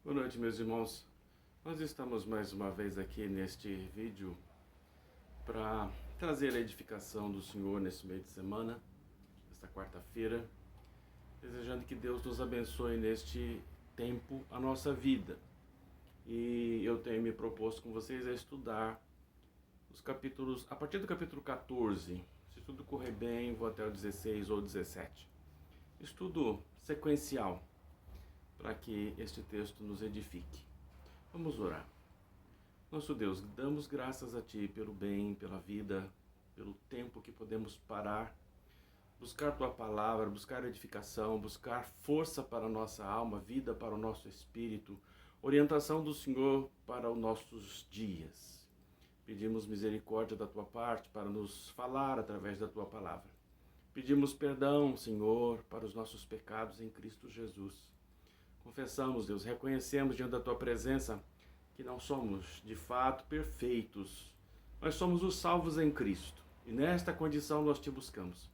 Boa noite, meus irmãos. Nós estamos mais uma vez aqui neste vídeo para trazer a edificação do Senhor nesse meio de semana, esta quarta-feira, desejando que Deus nos abençoe neste tempo a nossa vida. E eu tenho me proposto com vocês a estudar os capítulos, a partir do capítulo 14, se tudo correr bem, vou até o 16 ou 17. Estudo sequencial, para que este texto nos edifique. Vamos orar. Nosso Deus, damos graças a Ti pelo bem, pela vida, pelo tempo que podemos parar, buscar Tua palavra, buscar edificação, buscar força para a nossa alma, vida para o nosso espírito, orientação do Senhor para os nossos dias. Pedimos misericórdia da Tua parte para nos falar através da Tua palavra. Pedimos perdão, Senhor, para os nossos pecados em Cristo Jesus. Confessamos, Deus, reconhecemos diante da Tua presença que não somos, de fato, perfeitos. Nós somos os salvos em Cristo. E nesta condição nós Te buscamos.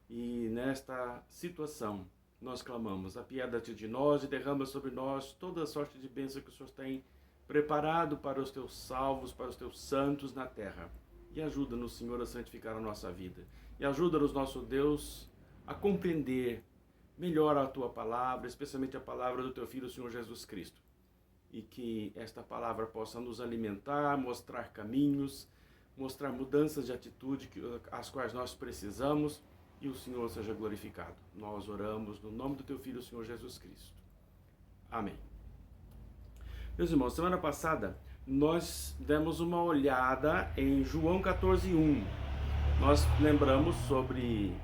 E nesta situação nós clamamos, apieda-te de nós e derrama sobre nós toda a sorte de bênção que o Senhor tem preparado para os Teus salvos, para os Teus santos na terra. E ajuda-nos, Senhor, a santificar a nossa vida. E ajuda-nos, nosso Deus, a compreender melhor a Tua palavra, especialmente a palavra do Teu Filho, o Senhor Jesus Cristo. E que esta palavra possa nos alimentar, mostrar caminhos, mostrar mudanças de atitude as quais nós precisamos, e o Senhor seja glorificado. Nós oramos no nome do Teu Filho, o Senhor Jesus Cristo. Amém. Meus irmãos, semana passada nós demos uma olhada em João 14:1. Nós lembramos sobre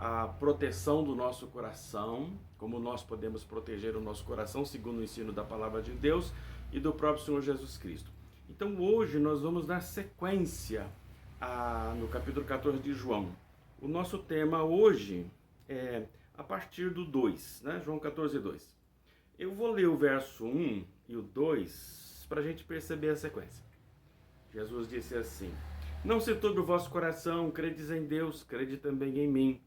a proteção do nosso coração, como nós podemos proteger o nosso coração, segundo o ensino da palavra de Deus e do próprio Senhor Jesus Cristo. Então hoje nós vamos dar sequência no capítulo 14 de João. O nosso tema hoje é a partir do 2, né? João 14:2. Eu vou ler o verso 1 e o 2 para a gente perceber a sequência. Jesus disse assim: Não se turbe o vosso coração, credes em Deus, crede também em mim.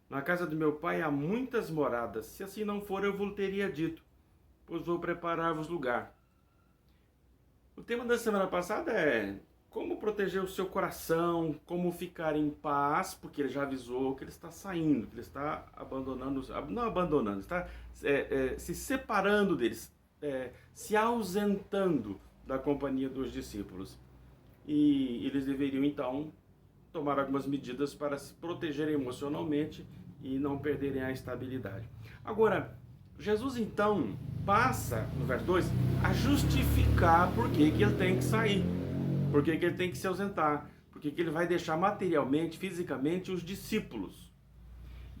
Na casa do meu pai há muitas moradas, se assim não for eu vos teria dito, pois vou preparar-vos lugar. O tema da semana passada é como proteger o seu coração, como ficar em paz, porque ele já avisou que ele está saindo, que ele está está se separando deles, se ausentando da companhia dos discípulos. E eles deveriam então tomar algumas medidas para se protegerem emocionalmente e não perderem a estabilidade. Agora, Jesus então passa, no verso 2, a justificar por que ele tem que sair, por que ele tem que se ausentar, por que ele vai deixar materialmente, fisicamente os discípulos.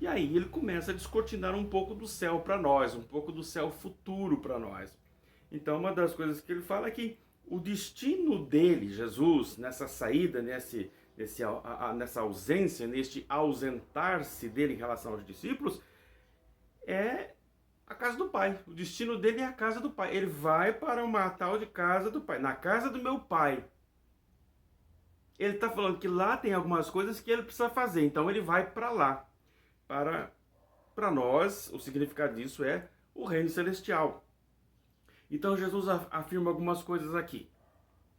E aí ele começa a descortinar um pouco do céu para nós, um pouco do céu futuro para nós. Então uma das coisas que ele fala é que o destino dele, Jesus, nessa saída, nessa ausência, neste ausentar-se dele em relação aos discípulos, é a casa do Pai. O destino dele é a casa do Pai. Ele vai para uma tal de casa do Pai, na casa do meu Pai. Ele está falando que lá tem algumas coisas que ele precisa fazer, então ele vai para lá. Para nós, o significado disso é o reino celestial. Então Jesus afirma algumas coisas aqui.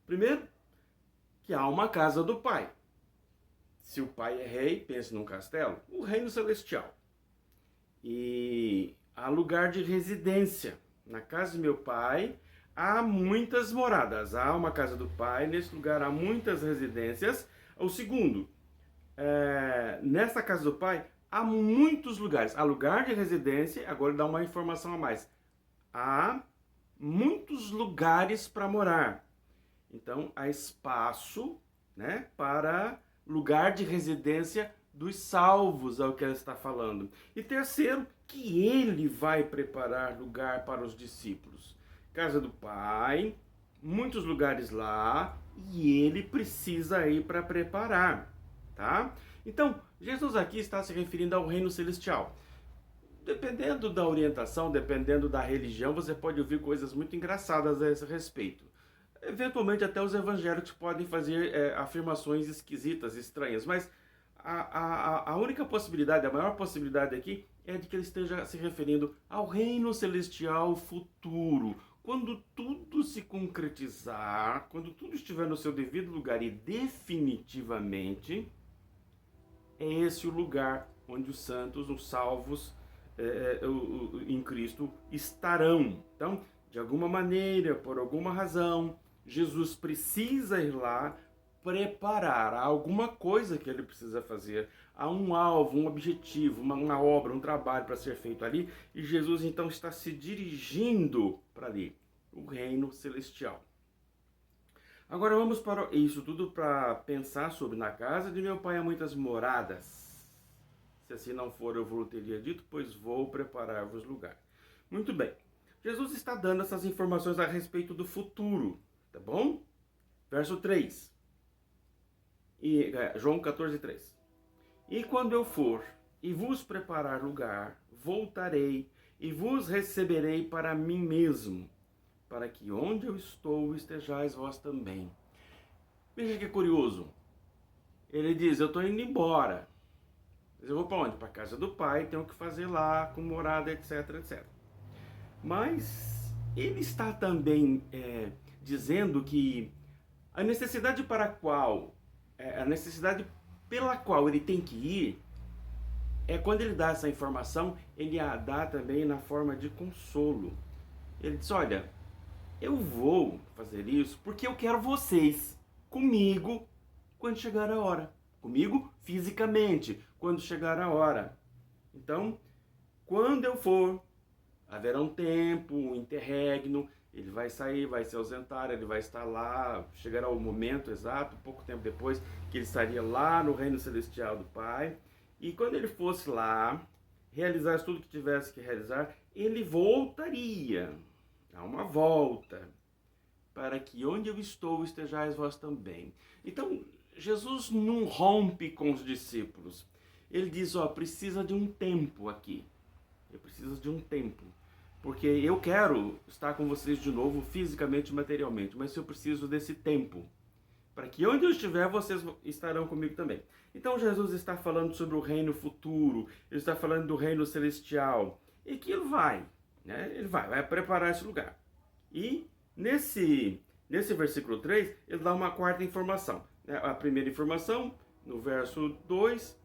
Primeiro, que há uma casa do Pai. Se o Pai é rei, pense num castelo, o reino celestial. E há lugar de residência. Na casa do meu Pai há muitas moradas. Há uma casa do Pai, nesse lugar há muitas residências. O segundo, nessa casa do Pai há muitos lugares. Há lugar de residência, agora dá uma informação a mais. Há muitos lugares para morar. Então há espaço, né, para lugar de residência dos salvos, é o que ela está falando. E terceiro, que ele vai preparar lugar para os discípulos. Casa do Pai, muitos lugares lá, e ele precisa ir para preparar, tá? Então, Jesus aqui está se referindo ao reino celestial. Dependendo da orientação, dependendo da religião, você pode ouvir coisas muito engraçadas a esse respeito. Eventualmente até os evangélicos podem fazer afirmações esquisitas, estranhas, mas a única possibilidade, a maior possibilidade aqui é de que ele esteja se referindo ao reino celestial futuro, quando tudo se concretizar, quando tudo estiver no seu devido lugar e definitivamente, é esse o lugar onde os santos, os salvos em Cristo estarão. Então, de alguma maneira, por alguma razão, Jesus precisa ir lá preparar. Há alguma coisa que ele precisa fazer. Há um alvo, um objetivo, uma obra, um trabalho para ser feito ali. E Jesus então está se dirigindo para ali, o reino celestial. Agora vamos para isso tudo para pensar sobre na casa de meu pai há muitas moradas. Se assim não for, eu vou teria dito, pois vou preparar-vos lugar. Muito bem. Jesus está dando essas informações a respeito do futuro, tá bom? Verso 3. João 14, 3. E quando eu for e vos preparar lugar, voltarei e vos receberei para mim mesmo, para que onde eu estou estejais vós também. Veja que curioso. Ele diz, eu estou indo embora. Mas eu vou para onde? Para a casa do pai, tenho que fazer lá, com morada, etc, etc. Mas ele está também dizendo que a necessidade pela qual ele tem que ir, quando ele dá essa informação, ele a dá também na forma de consolo. Ele diz, olha, eu vou fazer isso porque eu quero vocês comigo quando chegar a hora. Comigo fisicamente, quando chegar a hora. Então, quando eu for, haverá um tempo, um interregno, ele vai sair, vai se ausentar, ele vai estar lá, chegará o momento exato, pouco tempo depois, que ele estaria lá no reino celestial do Pai. E quando ele fosse lá, realizasse tudo que tivesse que realizar, ele voltaria. Há uma volta, para que onde eu estou estejais vós também. Então, Jesus não rompe com os discípulos. Ele diz, precisa de um tempo aqui. Eu preciso de um tempo. Porque eu quero estar com vocês de novo, fisicamente e materialmente. Mas eu preciso desse tempo. Para que onde eu estiver, vocês estarão comigo também. Então, Jesus está falando sobre o reino futuro. Ele está falando do reino celestial. E que ele vai, né? Ele vai preparar esse lugar. E nesse versículo 3, ele dá uma quarta informação. A primeira informação, no verso 2,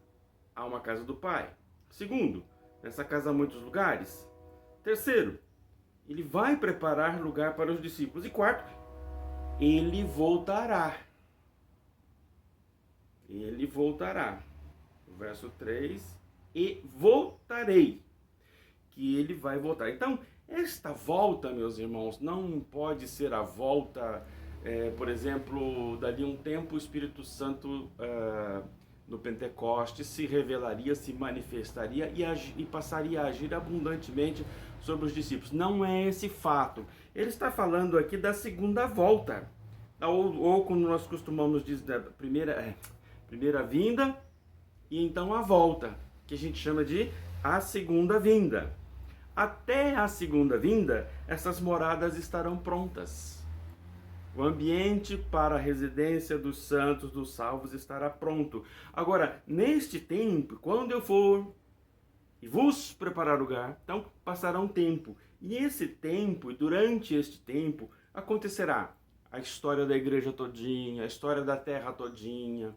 há uma casa do Pai. Segundo, nessa casa há muitos lugares. Terceiro, ele vai preparar lugar para os discípulos. E quarto, ele voltará. Ele voltará. No verso 3, e voltarei. Que ele vai voltar. Então, esta volta, meus irmãos, não pode ser a volta, por exemplo, dali um tempo o Espírito Santo no Pentecostes se revelaria, se manifestaria e passaria a agir abundantemente sobre os discípulos. Não é esse fato. Ele está falando aqui da segunda volta, ou como nós costumamos dizer, da primeira vinda e então a volta, que a gente chama de a segunda vinda. Até a segunda vinda, essas moradas estarão prontas. O ambiente para a residência dos santos, dos salvos, estará pronto. Agora, neste tempo, quando eu for e vos preparar lugar, então passará um tempo. E esse tempo, e durante este tempo, acontecerá a história da igreja todinha, a história da terra todinha,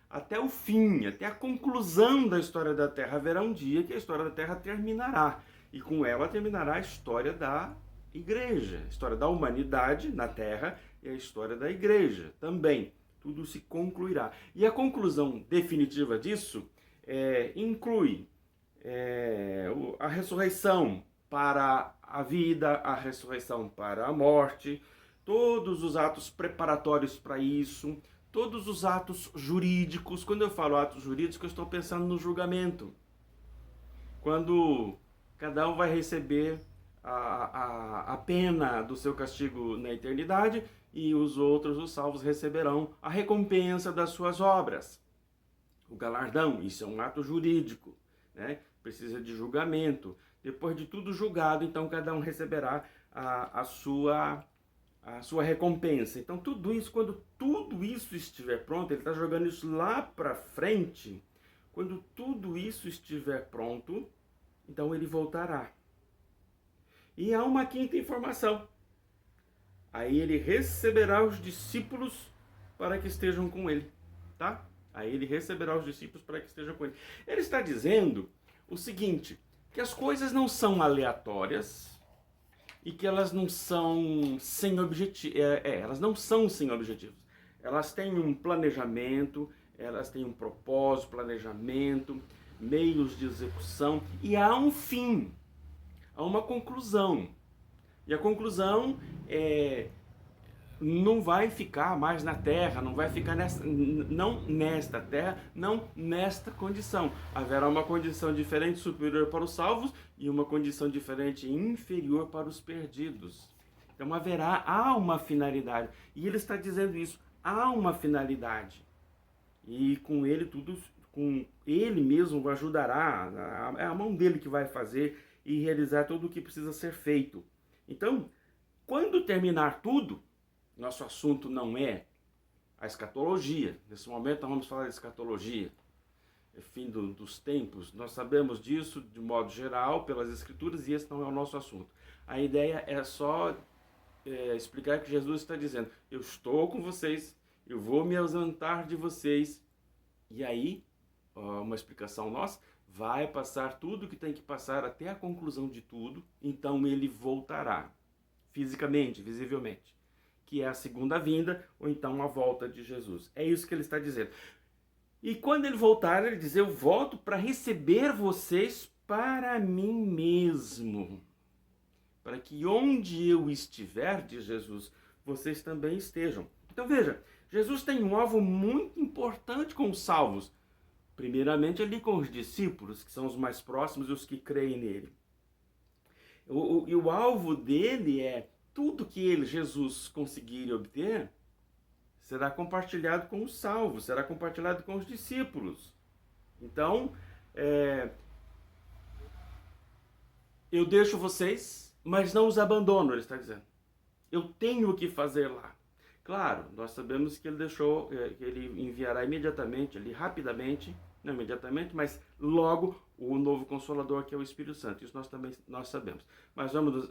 até o fim, até a conclusão da história da terra. Haverá um dia que a história da terra terminará. E com ela terminará a história da igreja, a história da humanidade na terra e a história da igreja também. Tudo se concluirá. E a conclusão definitiva disso inclui a ressurreição para a vida, a ressurreição para a morte, todos os atos preparatórios para isso, todos os atos jurídicos. Quando eu falo atos jurídicos, eu estou pensando no julgamento. Quando cada um vai receber a pena do seu castigo na eternidade e os outros, os salvos, receberão a recompensa das suas obras. O galardão, isso é um ato jurídico, né? Precisa de julgamento. Depois de tudo julgado, então cada um receberá a sua recompensa. Então tudo isso, quando tudo isso estiver pronto, ele está jogando isso lá para frente. Quando tudo isso estiver pronto, então ele voltará. E há uma quinta informação. Aí ele receberá os discípulos para que estejam com ele, tá? Aí ele receberá os discípulos para que estejam com ele. Ele está dizendo o seguinte, que as coisas não são aleatórias e que elas não são sem objetivo, elas não são sem objetivos. Elas têm um planejamento, elas têm um propósito, planejamento, meios de execução e há um fim, há uma conclusão. E a conclusão não vai ficar mais na terra, não vai ficar não nesta terra, não nesta condição. Haverá uma condição diferente, superior para os salvos, e uma condição diferente, inferior para os perdidos. Então há uma finalidade. E ele está dizendo isso, há uma finalidade. E com ele com ele mesmo ajudará, é a mão dele que vai fazer e realizar tudo o que precisa ser feito. Então, quando terminar tudo, nosso assunto não é a escatologia. Nesse momento nós vamos falar de escatologia. É fim dos tempos. Nós sabemos disso de modo geral pelas escrituras e esse não é o nosso assunto. A ideia é só explicar que Jesus está dizendo, eu estou com vocês, eu vou me ausentar de vocês. E aí, uma explicação nossa, vai passar tudo que tem que passar até a conclusão de tudo, então ele voltará, fisicamente, visivelmente, que é a segunda vinda, ou então a volta de Jesus. É isso que ele está dizendo. E quando ele voltar, ele diz, eu volto para receber vocês para mim mesmo, para que onde eu estiver, diz Jesus, vocês também estejam. Então veja, Jesus tem um alvo muito importante com os salvos, primeiramente ali com os discípulos, que são os mais próximos e os que creem nele. E o alvo dele é tudo que Jesus conseguir obter, será compartilhado com os salvos, será compartilhado com os discípulos. Então, eu deixo vocês, mas não os abandono, ele está dizendo. Eu tenho o que fazer lá. Claro, nós sabemos que ele deixou, que ele enviará imediatamente, ali rapidamente, não imediatamente, mas logo o novo Consolador, que é o Espírito Santo. Isso nós sabemos. Mas vamos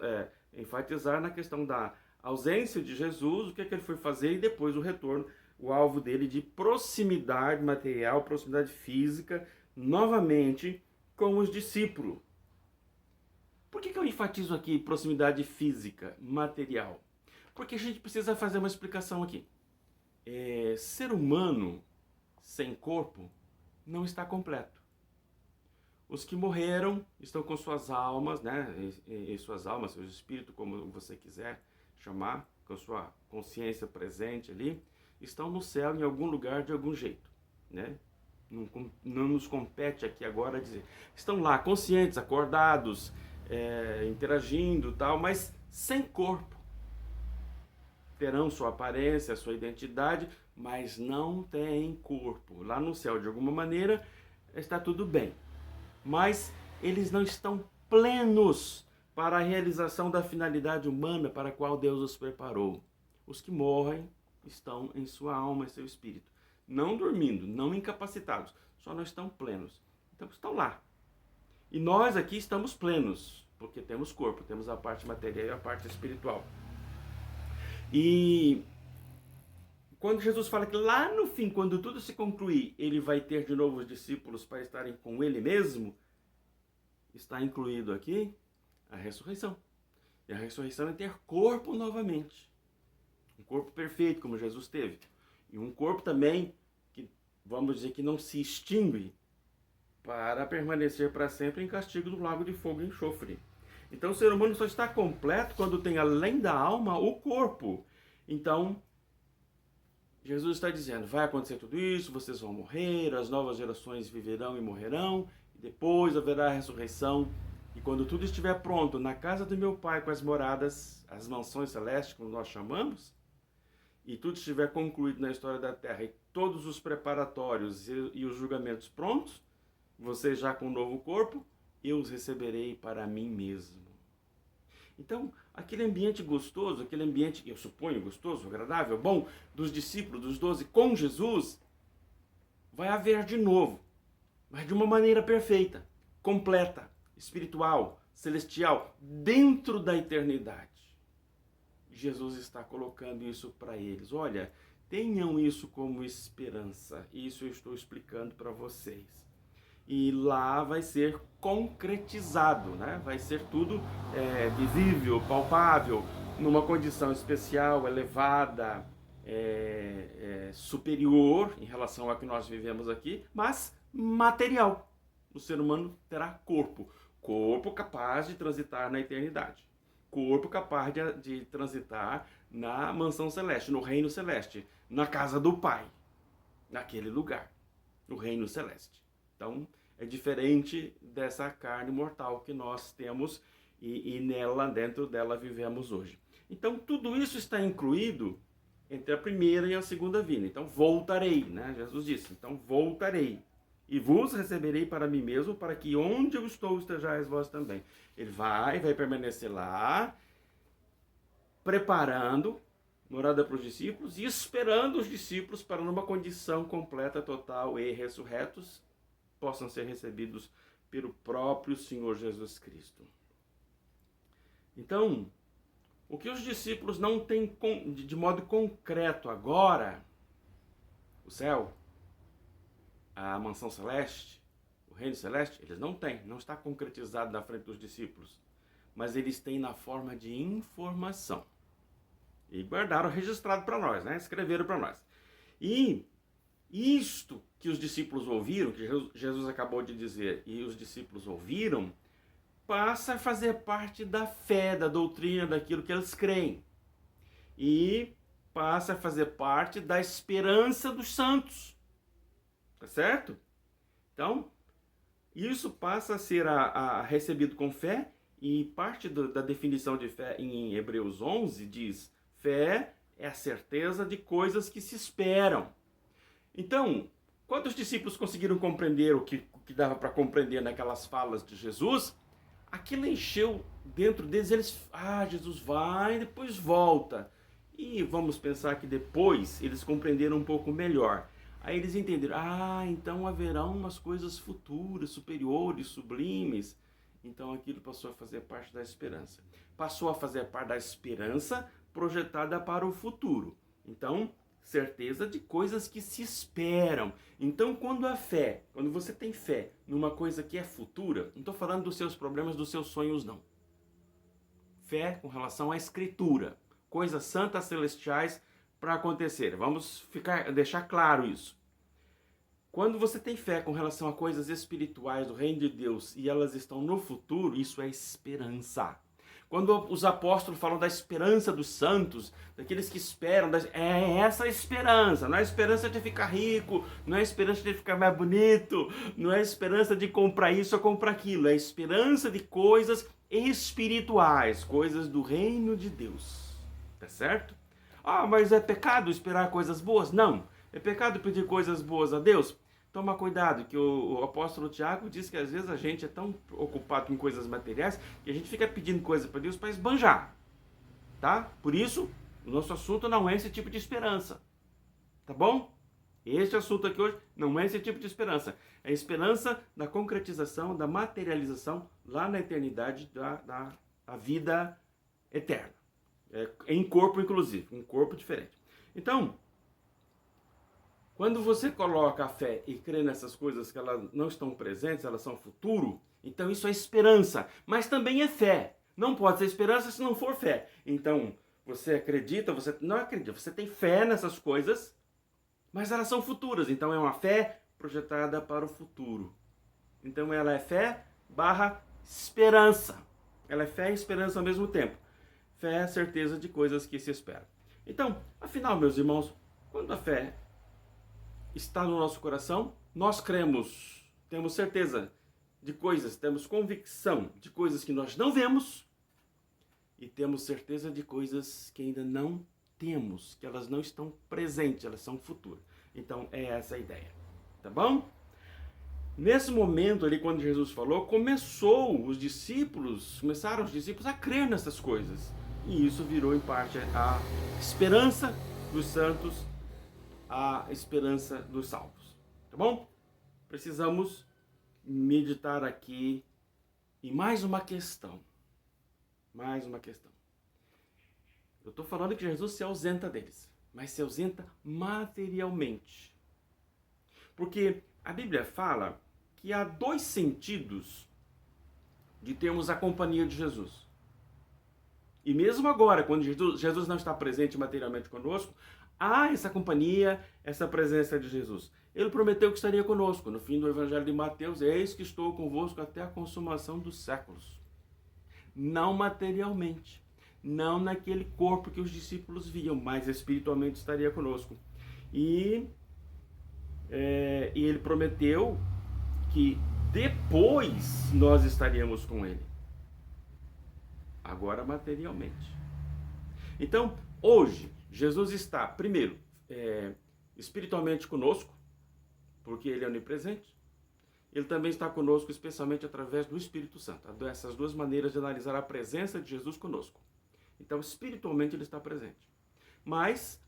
enfatizar na questão da ausência de Jesus, o que ele foi fazer e depois o retorno, o alvo dele de proximidade material, proximidade física, novamente com os discípulos. Por que eu enfatizo aqui proximidade física, material? Porque a gente precisa fazer uma explicação aqui. Ser humano sem corpo não está completo. Os que morreram estão com suas almas, né? E suas almas, seu espírito, como você quiser chamar, com sua consciência presente ali, estão no céu em algum lugar de algum jeito, né? Não nos compete aqui agora dizer. Estão lá conscientes, acordados, interagindo, tal, mas sem corpo. Terão sua aparência, sua identidade, mas não têm corpo. Lá no céu, de alguma maneira, está tudo bem. Mas eles não estão plenos para a realização da finalidade humana para a qual Deus os preparou. Os que morrem estão em sua alma e seu espírito. Não dormindo, não incapacitados, só não estão plenos. Então estão lá. E nós aqui estamos plenos, porque temos corpo, temos a parte material e a parte espiritual. E quando Jesus fala que lá no fim, quando tudo se concluir, ele vai ter de novo os discípulos para estarem com ele mesmo, está incluído aqui a ressurreição. E a ressurreição é ter corpo novamente. Um corpo perfeito, como Jesus teve. E um corpo também, que vamos dizer que não se extingue, para permanecer para sempre em castigo do lago de fogo e enxofre. Então o ser humano só está completo quando tem além da alma o corpo. Então, Jesus está dizendo, vai acontecer tudo isso, vocês vão morrer, as novas gerações viverão e morrerão, e depois haverá a ressurreição. E quando tudo estiver pronto na casa do meu Pai com as moradas, as mansões celestes, como nós chamamos, e tudo estiver concluído na história da Terra, e todos os preparatórios e os julgamentos prontos, vocês já com um novo corpo, eu os receberei para mim mesmo. Então, aquele ambiente gostoso, aquele ambiente, eu suponho, gostoso, agradável, bom, dos discípulos, dos 12, com Jesus, vai haver de novo, mas de uma maneira perfeita, completa, espiritual, celestial, dentro da eternidade. Jesus está colocando isso para eles. Olha, tenham isso como esperança. Isso eu estou explicando para vocês. E lá vai ser concretizado, né? Vai ser tudo visível, palpável, numa condição especial, elevada, superior em relação ao que nós vivemos aqui, mas material. O ser humano terá corpo capaz de transitar na eternidade, corpo capaz de transitar na mansão celeste, no reino celeste, na casa do Pai, naquele lugar, no reino celeste. Então, é diferente dessa carne mortal que nós temos e nela, dentro dela, vivemos hoje. Então, tudo isso está incluído entre a primeira e a segunda vinda. Então, voltarei, né? Jesus disse, então voltarei. E vos receberei para mim mesmo, para que onde eu estou estejais vós também. Ele vai permanecer lá, preparando morada para os discípulos e esperando os discípulos para numa condição completa, total e ressurretos, possam ser recebidos pelo próprio Senhor Jesus Cristo. Então, o que os discípulos não têm de modo concreto agora, o céu, a mansão celeste, o reino celeste, eles não têm, não está concretizado na frente dos discípulos, mas eles têm na forma de informação. E guardaram registrado para nós, né? Escreveram para nós. E isto que os discípulos ouviram, que Jesus acabou de dizer, e os discípulos ouviram, passa a fazer parte da fé, da doutrina, daquilo que eles creem. E passa a fazer parte da esperança dos santos. Tá certo? Então, isso passa a ser recebido com fé, e parte da definição de fé em Hebreus 11 diz: fé é a certeza de coisas que se esperam. Então, quando os discípulos conseguiram compreender o que dava para compreender naquelas falas de Jesus, aquilo encheu dentro deles. Eles, Jesus vai, depois volta. E vamos pensar que depois eles compreenderam um pouco melhor. Aí eles entenderam, então haverão umas coisas futuras, superiores, sublimes. Então aquilo passou a fazer parte da esperança. Passou a fazer parte da esperança projetada para o futuro. Então, certeza de coisas que se esperam. Então, quando você tem fé numa coisa que é futura, não estou falando dos seus problemas, dos seus sonhos, não. Fé com relação à Escritura, coisas santas celestiais para acontecer. Vamos deixar claro isso. Quando você tem fé com relação a coisas espirituais do reino de Deus e elas estão no futuro, isso é esperança. Quando os apóstolos falam da esperança dos santos, daqueles que esperam, é essa esperança. Não é a esperança de ficar rico, não é a esperança de ficar mais bonito, não é a esperança de comprar isso ou comprar aquilo. É a esperança de coisas espirituais, coisas do reino de Deus. Tá certo? Mas é pecado esperar coisas boas? Não. É pecado pedir coisas boas a Deus? Toma cuidado, que o apóstolo Tiago diz que às vezes a gente é tão ocupado com coisas materiais que a gente fica pedindo coisa para Deus para esbanjar, tá? Por isso, o nosso assunto não é esse tipo de esperança, tá bom? Este assunto aqui hoje não é esse tipo de esperança. É a esperança da concretização, da materialização lá na eternidade da vida eterna. Em corpo, inclusive, um corpo diferente. Então, quando você coloca a fé e crê nessas coisas que elas não estão presentes, elas são futuro, então isso é esperança, mas também é fé. Não pode ser esperança se não for fé. Então, você acredita, você não acredita, você tem fé nessas coisas, mas elas são futuras, então é uma fé projetada para o futuro. Então ela é fé / esperança. Ela é fé e esperança ao mesmo tempo. Fé é a certeza de coisas que se esperam. Então, afinal, meus irmãos, quando a fé está no nosso coração, nós cremos, temos certeza de coisas, temos convicção de coisas que nós não vemos e temos certeza de coisas que ainda não temos, que elas não estão presentes, elas são futuras. Então é essa a ideia, tá bom? Nesse momento ali, quando Jesus falou, começaram os discípulos a crer nessas coisas. E isso virou em parte a esperança dos santos, a esperança dos salvos, tá bom? Precisamos meditar aqui em mais uma questão. Eu estou falando que Jesus se ausenta deles, mas se ausenta materialmente. Porque a Bíblia fala que há dois sentidos de termos a companhia de Jesus. E mesmo agora, quando Jesus não está presente materialmente conosco, há essa companhia, essa presença de Jesus. Ele prometeu que estaria conosco. No fim do Evangelho de Mateus, eis que estou convosco até a consumação dos séculos. Não materialmente, não naquele corpo que os discípulos viam, mas espiritualmente estaria conosco. E ele prometeu que depois nós estaríamos com ele. Agora materialmente. Então, hoje, Jesus está, primeiro, espiritualmente conosco, porque ele é onipresente. Ele também está conosco, especialmente através do Espírito Santo. Essas duas maneiras de analisar a presença de Jesus conosco. Então, espiritualmente, ele está presente. Mas,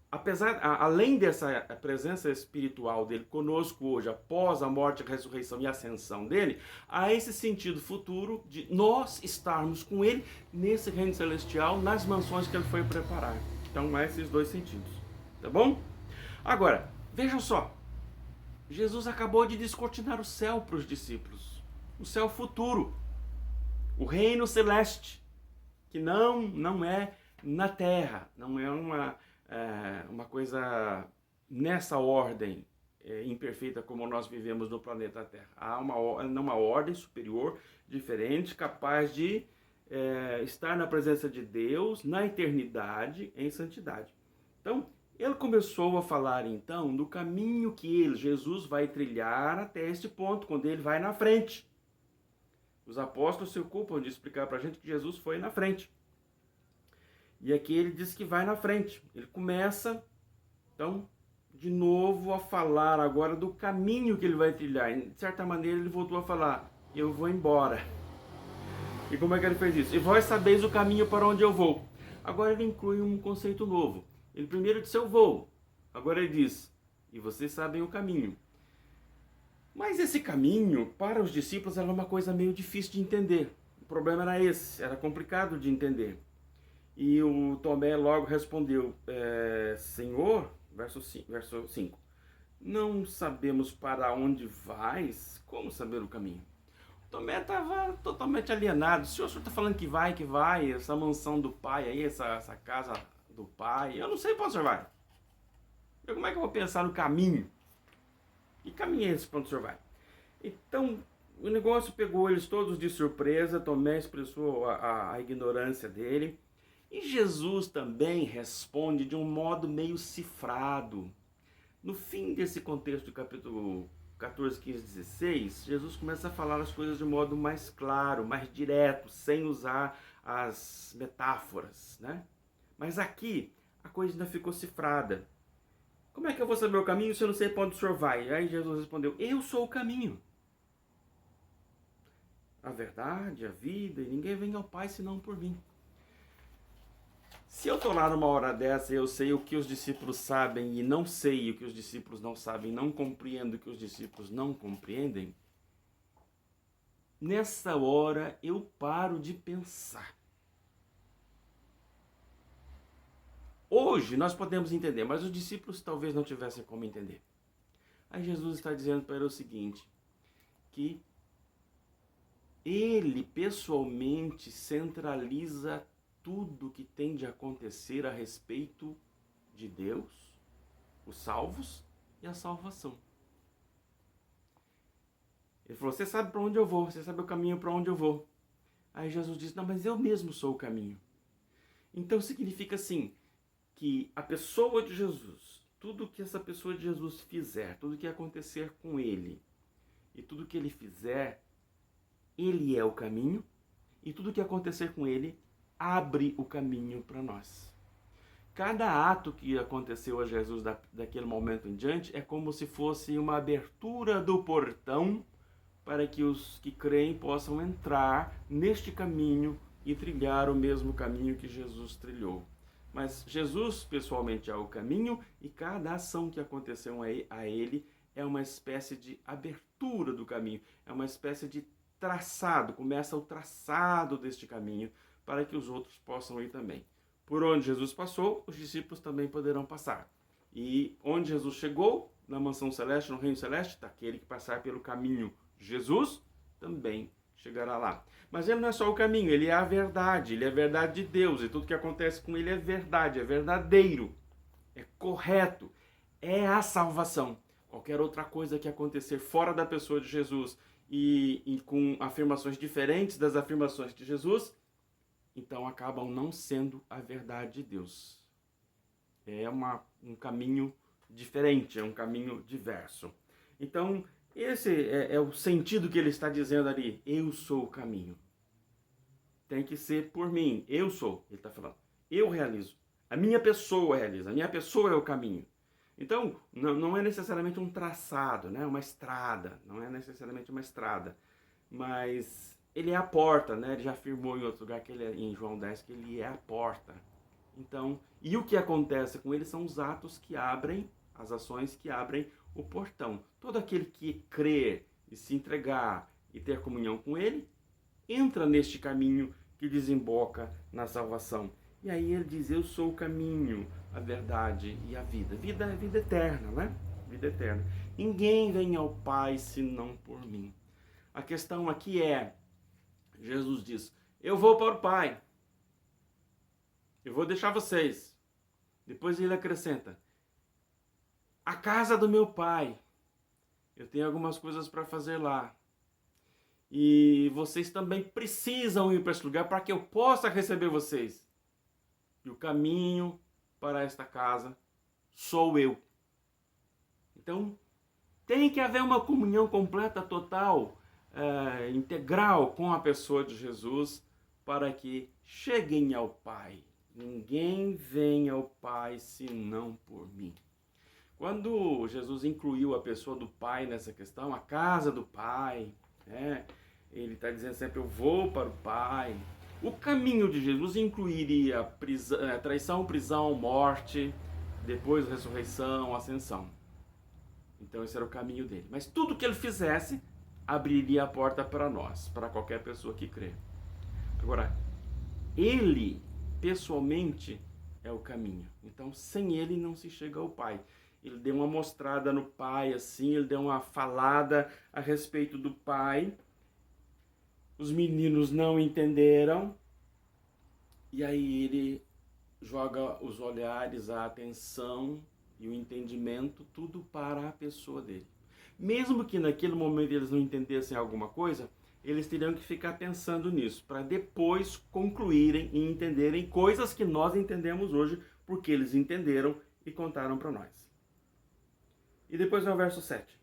além dessa presença espiritual dele conosco hoje, após a morte, a ressurreição e a ascensão dele, há esse sentido futuro de nós estarmos com ele nesse reino celestial, nas mansões que ele foi preparar. Então, há esses dois sentidos. Tá bom? Agora, vejam só. Jesus acabou de descortinar o céu para os discípulos. O céu futuro. O reino celeste. Que não é na terra. Não é uma coisa nessa ordem imperfeita como nós vivemos no planeta Terra. Há uma ordem superior, diferente, capaz de estar na presença de Deus, na eternidade, em santidade. Então, ele começou a falar, então, do caminho que Jesus vai trilhar até este ponto, quando ele vai na frente. Os apóstolos se ocupam de explicar para a gente que Jesus foi na frente. E aqui ele diz que vai na frente. Ele começa, então, de novo a falar agora do caminho que ele vai trilhar. E, de certa maneira, ele voltou a falar, eu vou embora. E como é que ele fez isso? E vós sabeis o caminho para onde eu vou. Agora ele inclui um conceito novo. Ele primeiro disse, eu vou. Agora ele diz, e vocês sabem o caminho. Mas esse caminho, para os discípulos, era uma coisa meio difícil de entender. O problema era esse, era complicado de entender. E o Tomé logo respondeu, Senhor, verso 5, não sabemos para onde vais, como saber o caminho? O Tomé estava totalmente alienado. Se o senhor está falando que vai, essa mansão do pai aí, essa casa do pai, eu não sei para onde o senhor vai. Como é que eu vou pensar no caminho? Que caminho é esse para onde o senhor vai? Então, o negócio pegou eles todos de surpresa. Tomé expressou a ignorância dele. E Jesus também responde de um modo meio cifrado. No fim desse contexto do capítulo 14, 15, 16, Jesus começa a falar as coisas de um modo mais claro, mais direto, sem usar as metáforas, né? Mas aqui a coisa ainda ficou cifrada. Como é que eu vou saber o caminho se eu não sei para onde o senhor vai? Aí Jesus respondeu, eu sou o caminho, a verdade, a vida, e ninguém vem ao Pai senão por mim. Se eu estou lá numa hora dessa e eu sei o que os discípulos sabem e não sei o que os discípulos não sabem, não compreendo o que os discípulos não compreendem, nessa hora eu paro de pensar. Hoje nós podemos entender, mas os discípulos talvez não tivessem como entender. Aí Jesus está dizendo para ele o seguinte, que ele pessoalmente centraliza tudo que tem de acontecer a respeito de Deus, os salvos e a salvação. Ele falou, você sabe para onde eu vou, você sabe o caminho para onde eu vou. Aí Jesus disse, não, mas eu mesmo sou o caminho. Então significa assim, que a pessoa de Jesus, tudo que essa pessoa de Jesus fizer, tudo que acontecer com ele, e tudo que ele fizer, ele é o caminho, e tudo que acontecer com ele, abre o caminho para nós. Cada ato que aconteceu a Jesus daquele momento em diante é como se fosse uma abertura do portão para que os que creem possam entrar neste caminho e trilhar o mesmo caminho que Jesus trilhou. Mas Jesus pessoalmente é o caminho e cada ação que aconteceu a ele é uma espécie de abertura do caminho, é uma espécie de traçado, começa o traçado deste caminho para que os outros possam ir também. Por onde Jesus passou, os discípulos também poderão passar. E onde Jesus chegou, na mansão celeste, no reino celeste, daquele que passar pelo caminho de Jesus, também chegará lá. Mas ele não é só o caminho, ele é a verdade de Deus, e tudo que acontece com ele é verdade, é verdadeiro, é correto, é a salvação. Qualquer outra coisa que acontecer fora da pessoa de Jesus e com afirmações diferentes das afirmações de Jesus, então acabam não sendo a verdade de Deus. É um caminho diferente, é um caminho diverso. Então, esse é o sentido que ele está dizendo ali. Eu sou o caminho. Tem que ser por mim. Eu sou, ele está falando. Eu realizo. A minha pessoa realiza. A minha pessoa é o caminho. Então, não é necessariamente um traçado, né? Uma estrada. Não é necessariamente uma estrada. Mas ele é a porta, né? Ele já afirmou em outro lugar, em João 10, que ele é a porta. Então, e o que acontece com ele são os atos que abrem, as ações que abrem o portão. Todo aquele que crer e se entregar e ter comunhão com ele, entra neste caminho que desemboca na salvação. E aí ele diz, eu sou o caminho, a verdade e a vida. Vida é vida eterna, né? Vida eterna. Ninguém vem ao Pai senão por mim. A questão aqui é, Jesus diz, eu vou para o Pai. Eu vou deixar vocês. Depois ele acrescenta, a casa do meu Pai. Eu tenho algumas coisas para fazer lá. E vocês também precisam ir para esse lugar para que eu possa receber vocês. E o caminho para esta casa sou eu. Então, tem que haver uma comunhão completa, total, integral com a pessoa de Jesus para que cheguem ao Pai. Ninguém vem ao Pai senão por mim. Quando Jesus incluiu a pessoa do Pai nessa questão, a casa do Pai, né? Ele está dizendo sempre, eu vou para o Pai. O caminho de Jesus incluiria traição, prisão, morte, depois ressurreição, ascensão. Então esse era o caminho dele. Mas tudo que ele fizesse, abriria a porta para nós, para qualquer pessoa que crê. Agora, ele, pessoalmente, é o caminho. Então, sem ele não se chega ao Pai. Ele deu uma mostrada no Pai, assim, ele deu uma falada a respeito do Pai. Os meninos não entenderam. E aí ele joga os olhares, a atenção e o entendimento, tudo para a pessoa dele. Mesmo que naquele momento eles não entendessem alguma coisa, eles teriam que ficar pensando nisso, para depois concluírem e entenderem coisas que nós entendemos hoje, porque eles entenderam e contaram para nós. E depois no verso 7.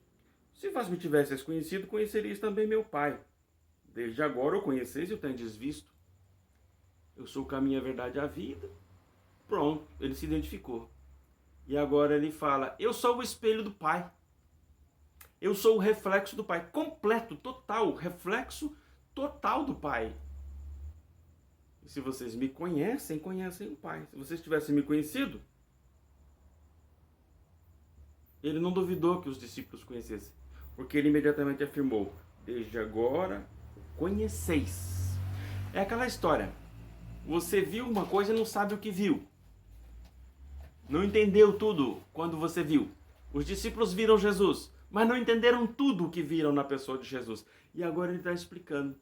Se vós me tivesseis conhecido, conheceríeis também meu Pai. Desde agora o conheceis e o tendes visto. Eu sou o caminho, a verdade e a vida. Pronto, ele se identificou. E agora ele fala, eu sou o espelho do Pai. Eu sou o reflexo do Pai. Completo, total, reflexo total do Pai. E se vocês me conhecem, conhecem o Pai. Se vocês tivessem me conhecido, ele não duvidou que os discípulos conhecessem. Porque ele imediatamente afirmou, desde agora conheceis. É aquela história. Você viu uma coisa e não sabe o que viu. Não entendeu tudo quando você viu. Os discípulos viram Jesus, mas não entenderam tudo o que viram na pessoa de Jesus. E agora ele está explicando.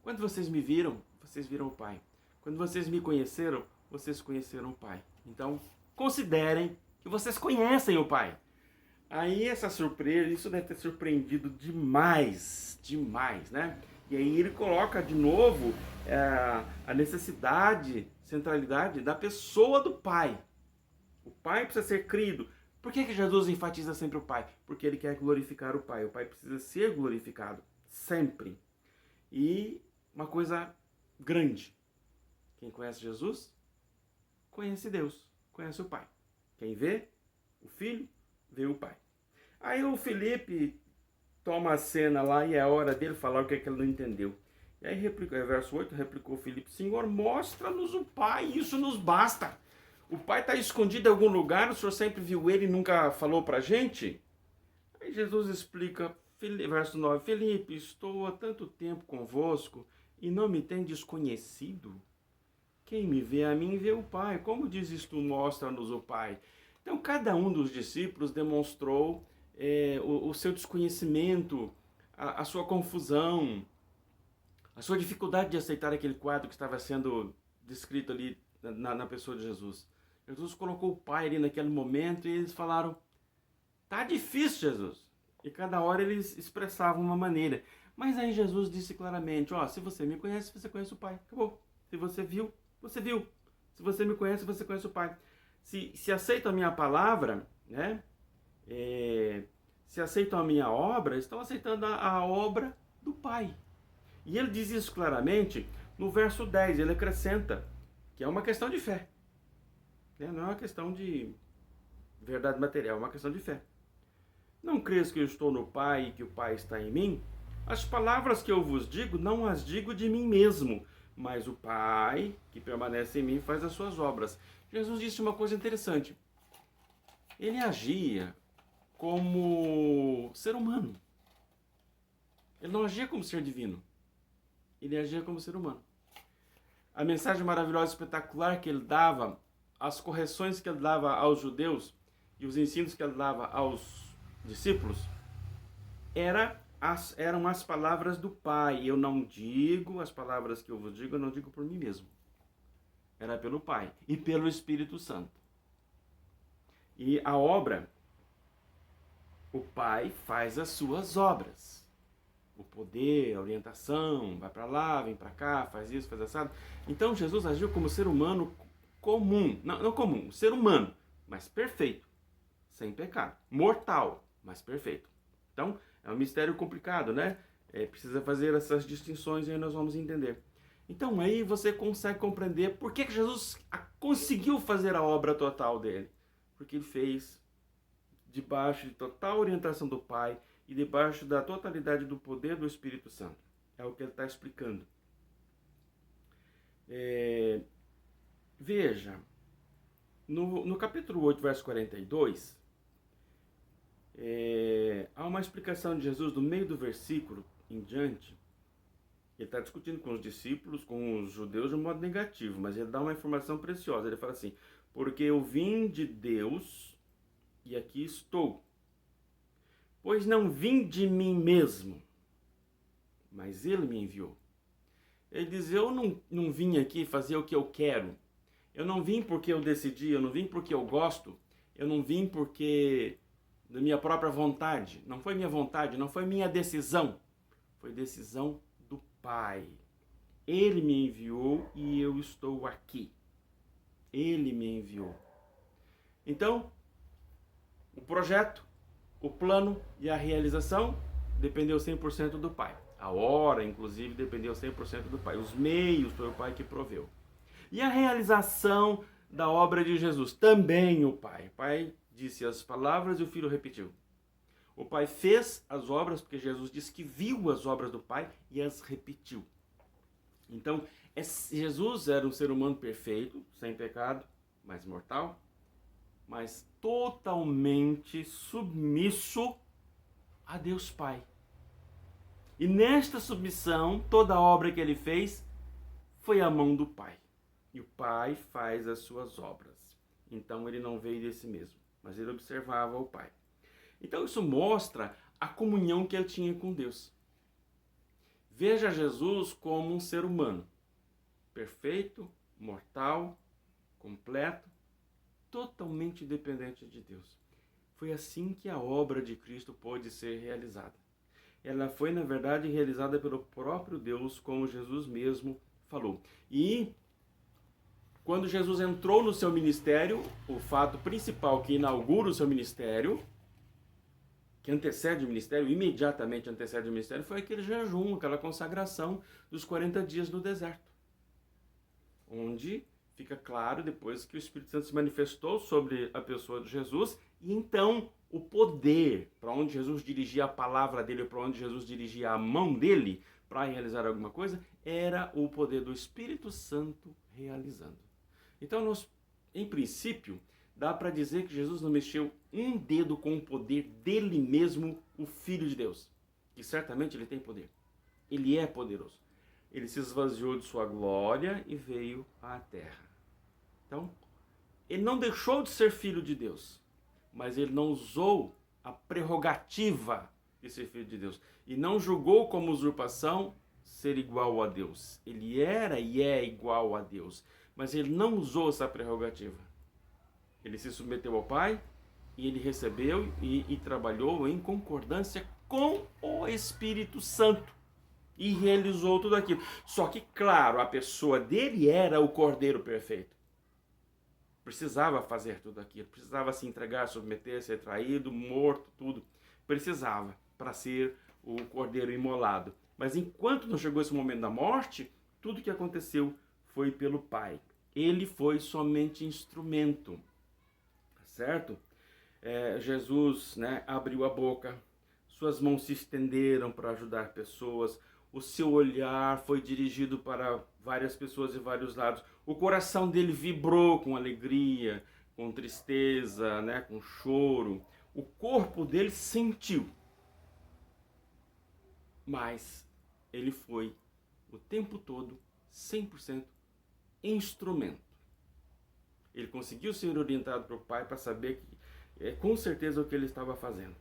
Quando vocês me viram, vocês viram o Pai. Quando vocês me conheceram, vocês conheceram o Pai. Então, considerem que vocês conhecem o Pai. Aí essa surpresa, isso deve ter surpreendido demais, né? E aí ele coloca de novo a necessidade, centralidade da pessoa do Pai. O Pai precisa ser crido. Por que Jesus enfatiza sempre o Pai? Porque ele quer glorificar o Pai. O Pai precisa ser glorificado, sempre. E uma coisa grande. Quem conhece Jesus, conhece Deus, conhece o Pai. Quem vê o Filho, vê o Pai. Aí o Felipe toma a cena lá e é a hora dele falar o que é que ele não entendeu. E aí, verso 8, replicou Felipe, Senhor, mostra-nos o Pai, isso nos basta. O Pai está escondido em algum lugar, o Senhor sempre viu ele e nunca falou para a gente? Aí Jesus explica, verso 9, Felipe, estou há tanto tempo convosco e não me tendes conhecido? Quem me vê a mim, vê o Pai. Como diz isto, mostra-nos o Pai. Então, cada um dos discípulos demonstrou o seu desconhecimento, a sua confusão, a sua dificuldade de aceitar aquele quadro que estava sendo descrito ali na pessoa de Jesus. Jesus colocou o Pai ali naquele momento e eles falaram, tá difícil, Jesus. E cada hora eles expressavam uma maneira. Mas aí Jesus disse claramente, se você me conhece, você conhece o Pai. Acabou. Se você viu, você viu. Se você me conhece, você conhece o Pai. Se aceitam a minha palavra, né? Se aceitam a minha obra, estão aceitando a obra do Pai. E ele diz isso claramente no verso 10. Ele acrescenta que é uma questão de fé. Né? Não é uma questão de verdade material, é uma questão de fé. Não crês que eu estou no Pai e que o Pai está em mim? As palavras que eu vos digo, não as digo de mim mesmo, mas o Pai, que permanece em mim, faz as suas obras. Jesus disse uma coisa interessante. Ele agia como ser humano. Ele não agia como ser divino. Ele agia como ser humano. A mensagem maravilhosa e espetacular que ele dava, as correções que ele dava aos judeus e os ensinos que ele dava aos discípulos, eram as palavras do Pai. Eu não digo as palavras que eu vos digo, eu não digo por mim mesmo. Era pelo Pai e pelo Espírito Santo. E a obra, o Pai faz as suas obras. O poder, a orientação, vai para lá, vem para cá, faz isso, faz assado. Então Jesus agiu como ser humano comum, não comum, ser humano, mas perfeito, sem pecado, mortal, mas perfeito. Então, é um mistério complicado, né? Precisa fazer essas distinções e aí nós vamos entender. Então, aí você consegue compreender por que Jesus conseguiu fazer a obra total dele. Porque ele fez debaixo de total orientação do Pai e debaixo da totalidade do poder do Espírito Santo. É o que ele está explicando. Veja, no capítulo 8, verso 42... há uma explicação de Jesus no meio do versículo em diante. Ele está discutindo com os discípulos, com os judeus de um modo negativo, mas ele dá uma informação preciosa. Ele fala assim, porque eu vim de Deus e aqui estou. Pois não vim de mim mesmo, mas ele me enviou. Ele diz, eu não vim aqui fazer o que eu quero. Eu não vim porque eu decidi, eu não vim porque eu gosto, eu não vim porque da minha própria vontade. Não foi minha vontade, não foi minha decisão. Foi decisão do Pai. Ele me enviou e eu estou aqui. Ele me enviou. Então, o projeto, o plano e a realização dependeu 100% do Pai. A hora, inclusive, dependeu 100% do Pai. Os meios foi o Pai que proveu. E a realização da obra de Jesus, também o Pai. O Pai disse as palavras e o Filho repetiu. O Pai fez as obras, porque Jesus disse que viu as obras do Pai e as repetiu. Então, Jesus era um ser humano perfeito, sem pecado, mas mortal, mas totalmente submisso a Deus Pai. E nesta submissão, toda a obra que ele fez foi a mão do Pai. E o Pai faz as suas obras. Então ele não veio de si mesmo, mas ele observava o Pai. Então isso mostra a comunhão que ele tinha com Deus. Veja Jesus como um ser humano, perfeito, mortal, completo, totalmente dependente de Deus. Foi assim que a obra de Cristo pôde ser realizada. Ela foi, na verdade, realizada pelo próprio Deus, como Jesus mesmo falou. E quando Jesus entrou no seu ministério, o fato principal que inaugura o seu ministério, que antecede o ministério, imediatamente antecede o ministério, foi aquele jejum, aquela consagração dos 40 dias no deserto. Onde fica claro, depois que o Espírito Santo se manifestou sobre a pessoa de Jesus, e então o poder, para onde Jesus dirigia a palavra dele, para onde Jesus dirigia a mão dele, para realizar alguma coisa, era o poder do Espírito Santo realizando. Então, em princípio, dá para dizer que Jesus não mexeu um dedo com o poder dele mesmo, o Filho de Deus. E certamente ele tem poder. Ele é poderoso. Ele se esvaziou de sua glória e veio à terra. Então, ele não deixou de ser filho de Deus, mas ele não usou a prerrogativa de ser filho de Deus. E não julgou como usurpação ser igual a Deus. Ele era e é igual a Deus, mas ele não usou essa prerrogativa. Ele se submeteu ao Pai e ele recebeu e trabalhou em concordância com o Espírito Santo. E realizou tudo aquilo. Só que, claro, a pessoa dele era o Cordeiro perfeito. Precisava fazer tudo aquilo. Precisava se entregar, submeter, ser traído, morto, tudo. Precisava para ser o Cordeiro imolado. Mas enquanto não chegou esse momento da morte, tudo que aconteceu foi pelo Pai. Ele foi somente instrumento. Certo? Jesus, né, abriu a boca. Suas mãos se estenderam para ajudar pessoas. O seu olhar foi dirigido para várias pessoas de vários lados. O coração dele vibrou com alegria, com tristeza, né, com choro. O corpo dele sentiu. Mas ele foi o tempo todo 100% instrumento. Ele conseguiu ser orientado pelo Pai para saber que, com certeza, o que ele estava fazendo.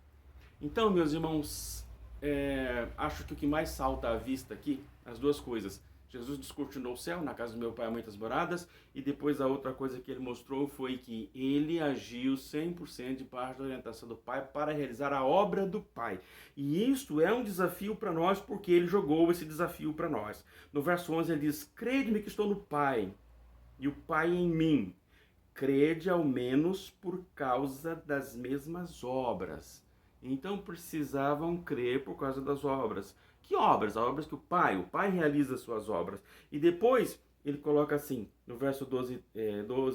Então, meus irmãos, acho que o que mais salta à vista aqui, as duas coisas. Jesus descortinou o céu, na casa do meu Pai há muitas moradas, e depois a outra coisa que ele mostrou foi que ele agiu 100% de parte da orientação do Pai para realizar a obra do Pai. E isso é um desafio para nós, porque ele jogou esse desafio para nós. No verso 11 ele diz: crede-me que estou no Pai, e o Pai em mim. Crede ao menos por causa das mesmas obras. Então precisavam crer por causa das obras. Que obras? As obras que o Pai realiza suas obras. E depois ele coloca assim, no verso 12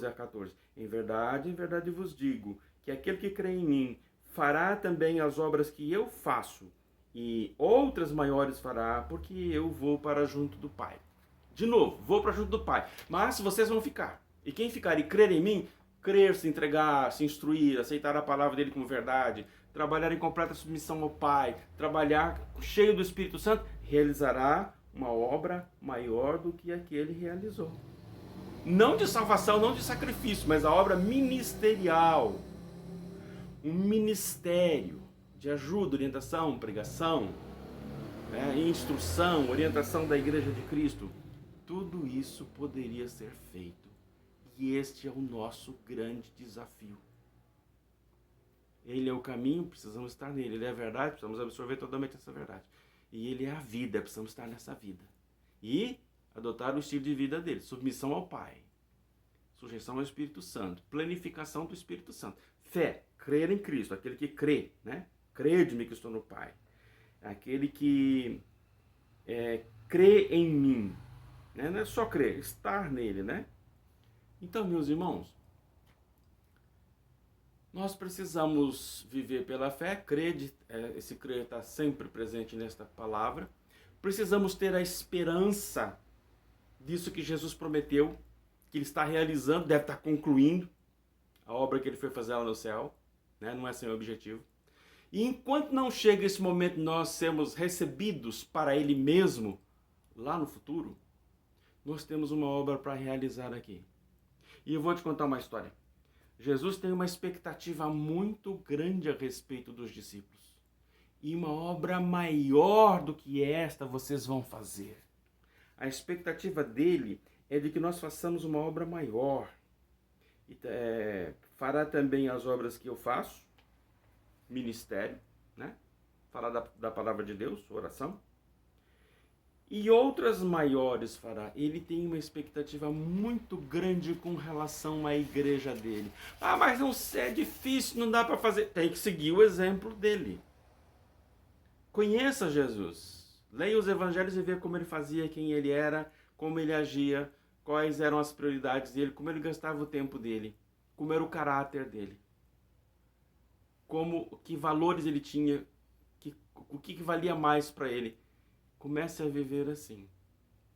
a 14. Em verdade vos digo, que aquele que crê em mim fará também as obras que eu faço, e outras maiores fará, porque eu vou para junto do Pai. De novo, vou para junto do Pai. Mas vocês vão ficar. E quem ficar e crer em mim, crer, se entregar, se instruir, aceitar a palavra dele como verdade, trabalhar em completa submissão ao Pai, trabalhar cheio do Espírito Santo, realizará uma obra maior do que a que ele realizou. Não de salvação, não de sacrifício, mas a obra ministerial. Um ministério de ajuda, orientação, pregação, instrução, orientação da Igreja de Cristo. Tudo isso poderia ser feito. E este é o nosso grande desafio. Ele é o caminho, precisamos estar nele. Ele é a verdade, precisamos absorver totalmente essa verdade. E ele é a vida, precisamos estar nessa vida. E adotar o estilo de vida dele. Submissão ao Pai. Sujeição ao Espírito Santo. Planificação do Espírito Santo. Fé, crer em Cristo. Aquele que crê, né? Crede-me que estou no Pai. Aquele que crê em mim. Né? Não é só crer, estar nele, né? Então, meus irmãos, nós precisamos viver pela fé, crer, esse crer está sempre presente nesta palavra. Precisamos ter a esperança disso que Jesus prometeu, que ele está realizando, deve estar concluindo a obra que ele foi fazer lá no céu, né? Não é sem objetivo. E enquanto não chega esse momento de nós sermos recebidos para ele mesmo, lá no futuro, nós temos uma obra para realizar aqui. E eu vou te contar uma história. Jesus tem uma expectativa muito grande a respeito dos discípulos. E uma obra maior do que esta vocês vão fazer. A expectativa dele é de que nós façamos uma obra maior. Fará também as obras que eu faço, ministério, né? Falar da palavra de Deus, oração. E outras maiores fará. Ele tem uma expectativa muito grande com relação à igreja dele. Ah, mas não é difícil, não dá para fazer. Tem que seguir o exemplo dele. Conheça Jesus. Leia os evangelhos e veja como ele fazia, quem ele era, como ele agia, quais eram as prioridades dele, como ele gastava o tempo dele, como era o caráter dele, que valores ele tinha, o que valia mais para ele. Comece a viver assim,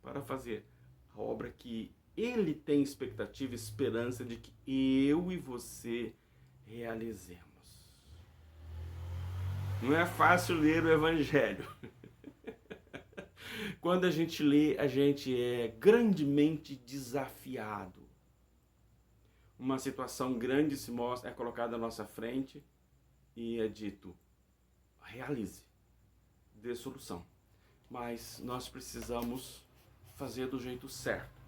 para fazer a obra que ele tem expectativa e esperança de que eu e você realizemos. Não é fácil ler o Evangelho. Quando a gente lê, a gente é grandemente desafiado. Uma situação grande se mostra, é colocada à nossa frente e é dito, realize, dê solução. Mas nós precisamos fazer do jeito certo,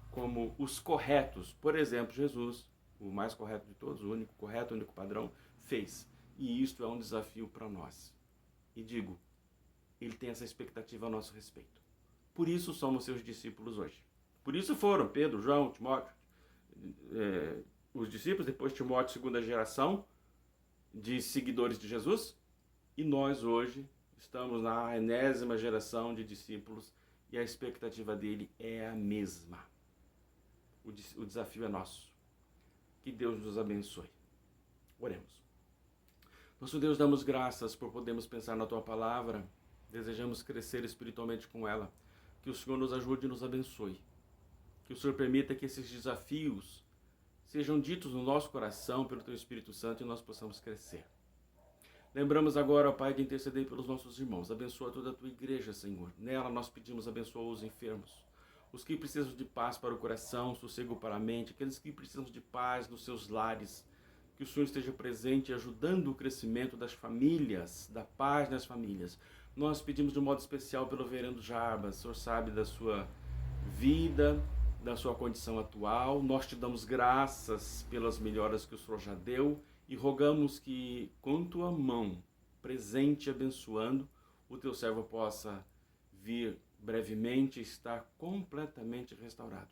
como os corretos. Por exemplo, Jesus, o mais correto de todos, o único correto, o único padrão, fez. E isto é um desafio para nós. E digo, ele tem essa expectativa a nosso respeito. Por isso somos seus discípulos hoje. Por isso foram Pedro, João, Timóteo, os discípulos, depois Timóteo, segunda geração de seguidores de Jesus. E nós hoje estamos na enésima geração de discípulos e a expectativa dele é a mesma. O desafio é nosso. Que Deus nos abençoe. Oremos. Nosso Deus, damos graças por podermos pensar na Tua Palavra. Desejamos crescer espiritualmente com ela. Que o Senhor nos ajude e nos abençoe. Que o Senhor permita que esses desafios sejam ditos no nosso coração pelo Teu Espírito Santo e nós possamos crescer. Lembramos agora, ó Pai, de interceder pelos nossos irmãos. Abençoa toda a Tua igreja, Senhor. Nela nós pedimos, abençoa os enfermos. Os que precisam de paz para o coração, sossego para a mente. Aqueles que precisam de paz nos seus lares. Que o Senhor esteja presente, ajudando o crescimento das famílias, da paz nas famílias. Nós pedimos de um modo especial pelo Reverendo Jarbas. O Senhor sabe da sua vida, da sua condição atual. Nós te damos graças pelas melhoras que o Senhor já deu e rogamos que, com tua mão presente e abençoando, o teu servo possa vir brevemente estar completamente restaurado.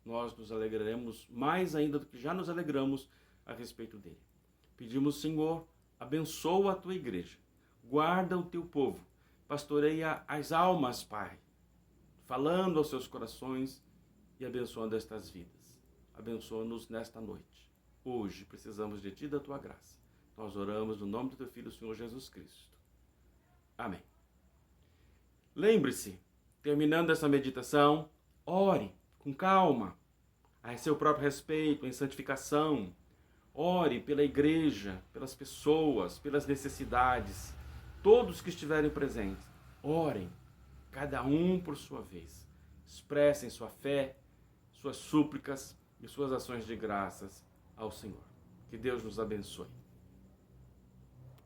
Nós nos alegraremos mais ainda do que já nos alegramos a respeito dele. Pedimos, Senhor, abençoa a tua igreja, guarda o teu povo, pastoreia as almas, Pai, falando aos seus corações e abençoando estas vidas. Abençoa-nos nesta noite. Hoje precisamos de ti e da tua graça. Nós oramos no nome do teu Filho, o Senhor Jesus Cristo. Amém. Lembre-se, terminando essa meditação, ore com calma, a seu próprio respeito, em santificação. Ore pela igreja, pelas pessoas, pelas necessidades, todos que estiverem presentes. Orem, cada um por sua vez. Expressem sua fé, suas súplicas e suas ações de graças ao Senhor. Que Deus nos abençoe.